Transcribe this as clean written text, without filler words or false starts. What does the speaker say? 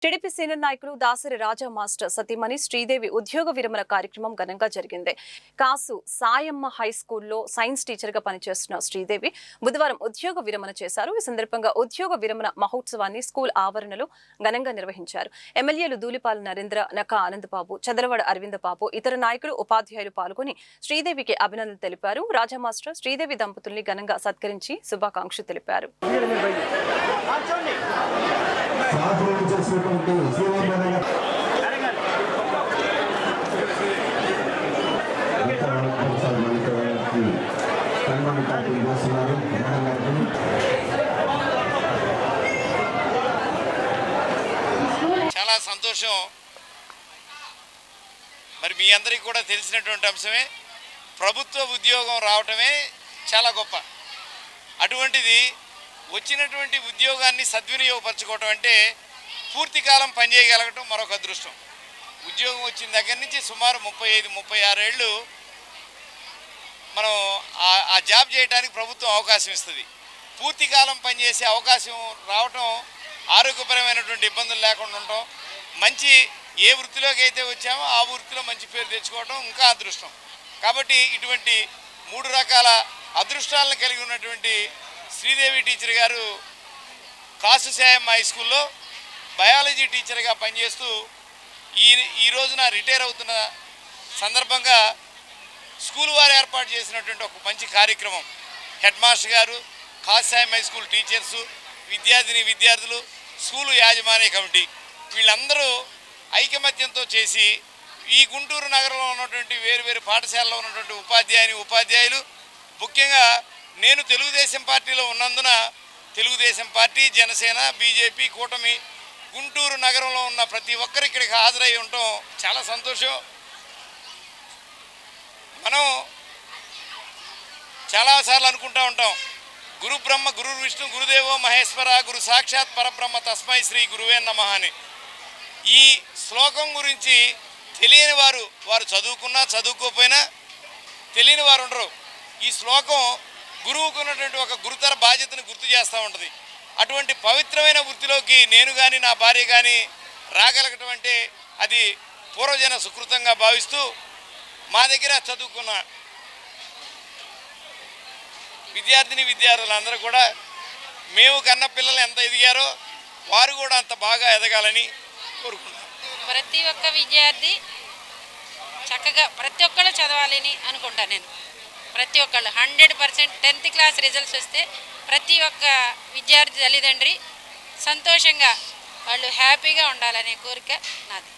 TDP senior నాయకుడు దాసరి రాజా master సతీమణి శ్రీదేవి ఉద్యోగ విరమణ కార్యక్రమం ఘనంగా జరిగింది. కాసు సాయమ్మ హై స్కూల్లో సైన్స్ టీచర్ గా పనిచేస్తున్న శ్రీదేవి బుధవారం ఉద్యోగ విరమణ చేశారు. ఈ సందర్భంగా ఉద్యోగ విరమణ మహోత్సవాన్ని స్కూల్ ఆవరణలో ఘనంగా నిర్వహించారు. ఎమ్మెల్యేలు దూలిపాల నరేంద్ర, నకా ఆనందబాబు, చదలవాడ అరవిందబాబు, ఇతర నాయకులు, ఉపాధ్యాయులు పాల్గొని శ్రీదేవికి అభినందనలు తెలిపారు. రాజా మాస్టర్ శ్రీదేవి దంపతుల్ని ఘనంగా సత్కరించి శుభాకాంక్షలు తెలిపారు. చాలా సంతోషం. మరి మీ అందరికీ కూడా తెలిసినటువంటి అంశమే, ప్రభుత్వ ఉద్యోగం రావటమే చాలా గొప్ప. అటువంటిది వచ్చినటువంటి ఉద్యోగాన్ని సద్వినియోగపరచుకోవటం అంటే పూర్తి కాలం పనిచేయగలగటం మరొక అదృష్టం. ఉద్యోగం వచ్చిన దగ్గర నుంచి సుమారు 35-36 ఏళ్ళు మనం ఆ జాబ్ చేయడానికి ప్రభుత్వం అవకాశం ఇస్తుంది. పూర్తి కాలం పనిచేసే అవకాశం రావటం, ఆరోగ్యపరమైనటువంటి ఇబ్బందులు లేకుండా ఉండటం, మంచి ఏ వృత్తిలోకి అయితే వచ్చామో ఆ వృత్తిలో మంచి పేరు తెచ్చుకోవటం ఇంకా అదృష్టం. కాబట్టి ఇటువంటి 3 రకాల అదృష్టాలను కలిగి ఉన్నటువంటి శ్రీదేవి టీచర్ గారు కాసు సాయమ్మ హై స్కూల్లో బయాలజీ టీచర్గా పనిచేస్తూ ఈ రోజున రిటైర్ అవుతున్న సందర్భంగా స్కూల్ వారు ఏర్పాటు చేసినటువంటి ఒక మంచి కార్యక్రమం. హెడ్ మాస్టర్ గారు, కాసు సాయమ్మ హై స్కూల్ టీచర్సు, విద్యార్థులు, స్కూలు యాజమాన్య కమిటీ వీళ్ళందరూ ఐకమత్యంతో చేసి ఈ గుంటూరు నగరంలో ఉన్నటువంటి వేరు పాఠశాలలో ఉన్నటువంటి ఉపాధ్యాయులు, ముఖ్యంగా నేను తెలుగుదేశం పార్టీలో ఉన్నందున తెలుగుదేశం పార్టీ, జనసేన, బీజేపీ కూటమి గుంటూరు నగరంలో ఉన్న ప్రతి ఒక్కరు ఇక్కడికి హాజరై ఉండటం చాలా సంతోషం. మనం చాలాసార్లు అనుకుంటూ ఉంటాం, గురు బ్రహ్మ గురు విష్ణు గురుదేవో మహేశ్వర గురు సాక్షాత్ పరబ్రహ్మ తస్మై శ్రీ గురువే నమః అని. ఈ శ్లోకం గురించి తెలియని వారు చదువుకున్నా చదువుకోకపోయినా తెలియని వారు ఉండరు. ఈ శ్లోకం గురువుకు ఉన్నటువంటి ఒక గురుతర బాధ్యతను గుర్తు చేస్తూ ఉంటుంది. అటువంటి పవిత్రమైన వృత్తిలోకి నేను కానీ నా భార్య కానీ రాగలగటం అంటే అది పూర్వజన సుకృతంగా భావిస్తూ మా దగ్గర చదువుకున్న విద్యార్థులందరూ కూడా మేము కన్న పిల్లలు ఎంత ఎదిగారో వారు కూడా అంత బాగా ఎదగాలని కోరుకుంటున్నాం. ప్రతి ఒక్క విద్యార్థి చక్కగా ప్రతి ఒక్కళ్ళు చదవాలని అనుకుంటాను నేను. ప్రతి ఒక్కళ్ళు 100% 10th క్లాస్ రిజల్ట్స్ వస్తే ప్రతి ఒక్క విద్యార్థి తల్లిదండ్రి సంతోషంగా వాళ్ళు హ్యాపీగా ఉండాలనే కోరిక నాది.